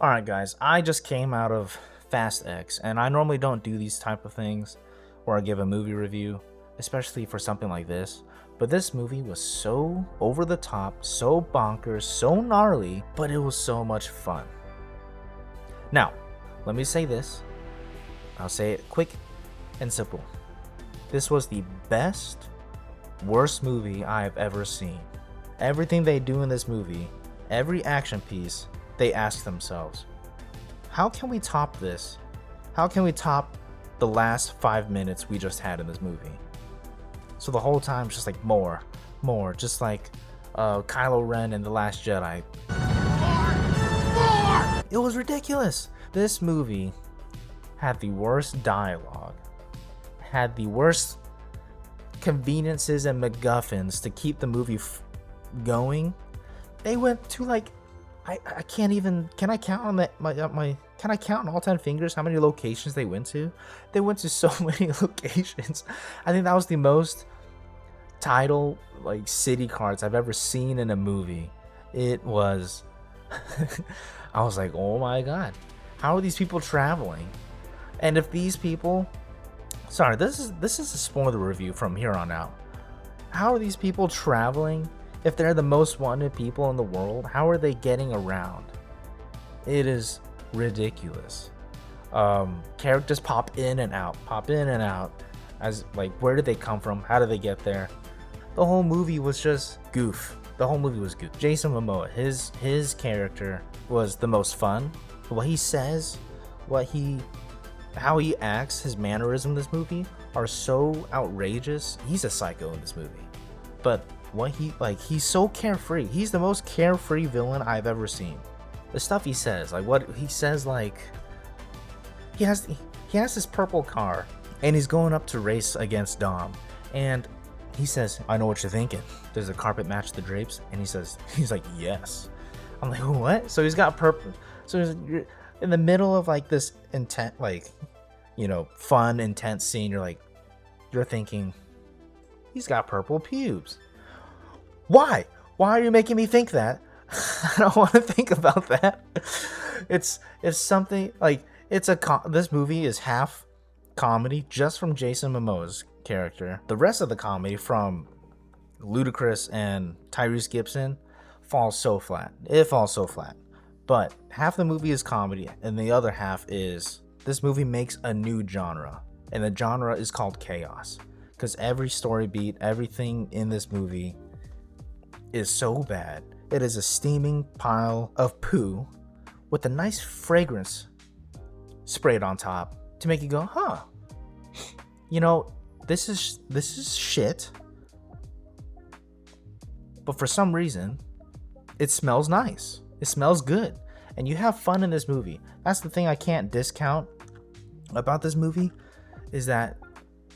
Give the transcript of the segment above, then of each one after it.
Alright guys, I just came out of Fast X, and I normally don't do these type of things where I give a movie review, especially for something like this. But this movie was so over the top, so bonkers, so gnarly, but it was so much fun. Now, let me say this. I'll say it quick and simple. This was the best, worst movie I have ever seen. Everything they do in this movie, every action piece, they ask themselves, how can we top this? How can we top the last 5 minutes we just had in this movie? So the whole time, it's just like more, just like Kylo Ren in The Last Jedi. More! It was ridiculous. This movie had the worst dialogue, had the worst conveniences and MacGuffins to keep the movie going. They went to like, I can't even, can I count on can I count on all 10 fingers how many locations they went to? They went to so many locations. I think that was the most title like city cards I've ever seen in a movie. It was I was like, oh my god, how are these people traveling? And if these people, sorry, this is a spoiler review from here on out. How are these people traveling? If they're the most wanted people in the world, how are they getting around? It is ridiculous. Characters pop in and out, as like, where did they come from? How did they get there? The whole movie was just goof. Jason Momoa, his character was the most fun. What he says, how he acts, his mannerisms in this movie are so outrageous. He's a psycho in this movie. But he's so carefree. He's the most carefree villain I've ever seen. The stuff he says, like what he says, like he has this purple car and he's going up to race against Dom, and he says, I know what you're thinking. Does the carpet match the drapes? And he's like, yes. I'm like, what? So he's got purple. So you're in the middle of like this intent, like, fun, intense scene. You're thinking, he's got purple pubes. Why are you making me think that? I don't want to think about that. It's something like, this movie is half comedy just from Jason Momoa's character. The rest of the comedy from Ludacris and Tyrese Gibson falls so flat. It falls so flat. But half the movie is comedy and the other half is, this movie makes a new genre, and the genre is called chaos, because every story beat, everything in this movie is so bad. It is a steaming pile of poo with a nice fragrance sprayed on top to make you go, huh, this is shit, but for some reason it smells nice, it smells good, and you have fun in this movie. That's the thing I can't discount about this movie, is that,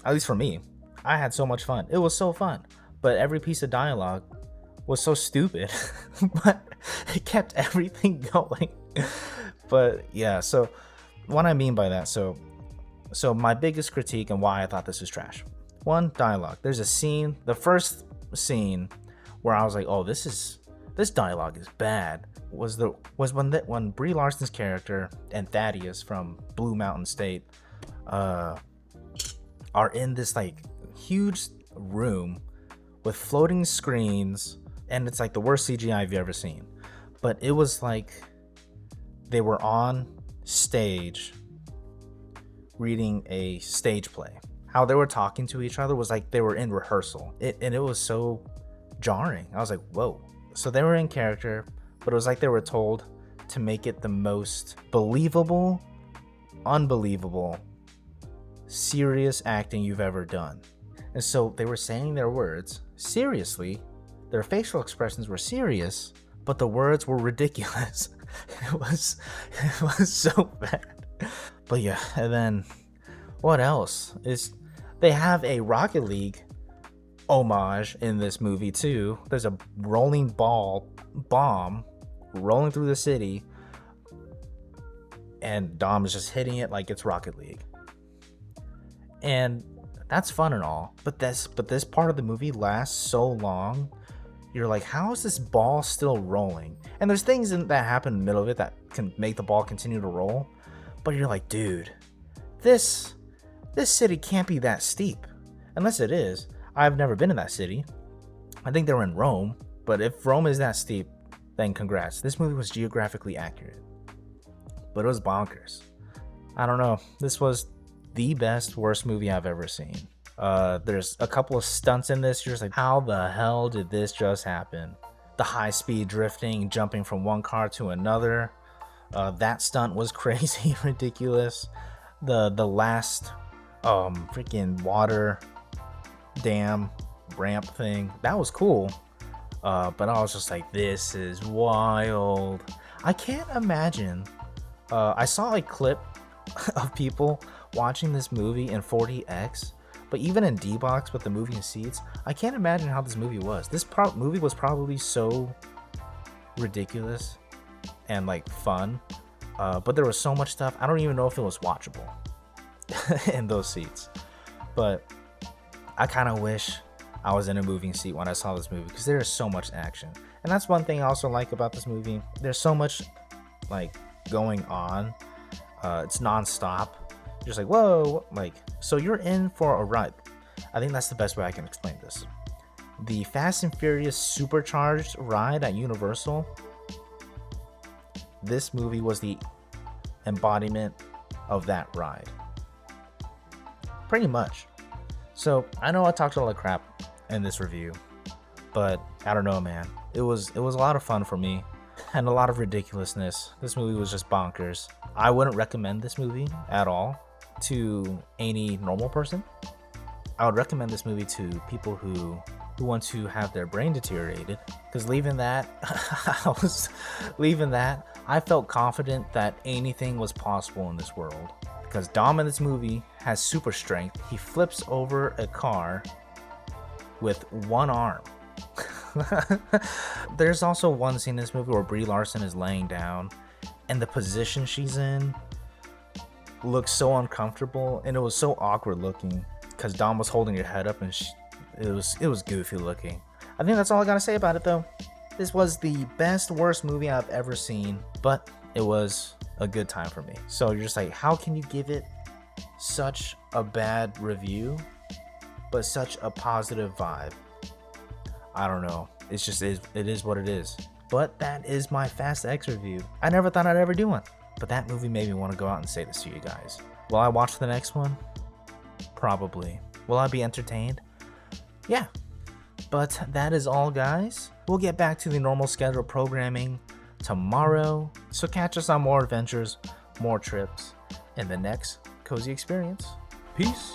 at least for me, I had so much fun. It was so fun, but every piece of dialogue was so stupid, but it kept everything going. But yeah, so what I mean by that, so my biggest critique and why I thought this was trash. One, dialogue. There's a scene, the first scene, where I was like, oh, this dialogue is bad, was when Brie Larson's character and Thaddeus from Blue Mountain State are in this like huge room with floating screens, and it's like the worst CGI you've ever seen. But it was like they were on stage reading a stage play. How they were talking to each other was like they were in rehearsal. And it was so jarring. I was like, whoa. So they were in character, but it was like they were told to make it the most believable, unbelievable, serious acting you've ever done. And so they were saying their words seriously. Their facial expressions were serious, but the words were ridiculous. It was so bad. But yeah, and then what else is, they have a Rocket League homage in this movie too. There's a rolling bomb rolling through the city, and Dom is just hitting it like it's Rocket League. And that's fun and all, but this part of the movie lasts so long, you're like, how is this ball still rolling? And there's things that happen in the middle of it that can make the ball continue to roll, but you're like, dude, this city can't be that steep. Unless it is. I've never been in that city. I think they were in Rome, but if Rome is that steep, then congrats. This movie was geographically accurate, but it was bonkers. I don't know. This was the best, worst movie I've ever seen. There's a couple of stunts in this. You're just like, how the hell did this just happen? The high speed drifting, jumping from one car to another. That stunt was crazy, ridiculous. The last freaking water dam ramp thing, that was cool. But I was just like, this is wild. I can't imagine. I saw a clip of people watching this movie in 40x, but even in D-Box with the movie seats, I can't imagine how this movie was. This movie was probably so ridiculous and like fun, but there was so much stuff. I don't even know if it was watchable in those seats. But I kind of wish I was in a moving seat when I saw this movie, because there is so much action. And that's one thing I also like about this movie. There's so much like going on. It's non-stop. You're just like, whoa, like, so you're in for a ride. I think that's the best way I can explain this. The Fast and Furious supercharged ride at Universal, this movie was the embodiment of that ride. Pretty much. So I know I talked a lot of crap in this review, but I don't know, man. It was a lot of fun for me and a lot of ridiculousness. This movie was just bonkers. I wouldn't recommend this movie at all to any normal person. I would recommend this movie to people who want to have their brain deteriorated, because leaving that I felt confident that anything was possible in this world, because Dom in this movie has super strength. He flips over a car with one arm. There's also one scene in this movie where Brie Larson is laying down, and the position she's in looks so uncomfortable, and it was so awkward looking because Dom was holding her head up, and it was goofy looking. I think that's all I gotta say about it, though. This was the best, worst movie I've ever seen, but it was a good time for me. So you're just like, how can you give it such a bad review but such a positive vibe? I don't know. It's just, it is what it is. But that is my Fast X review. I never thought I'd ever do one, but that movie made me want to go out and say this to you guys. Will I watch the next one? Probably. Will I be entertained? Yeah. But that is all, guys. We'll get back to the normal scheduled programming tomorrow. So catch us on more adventures, more trips in the next Cozy Experience. Peace.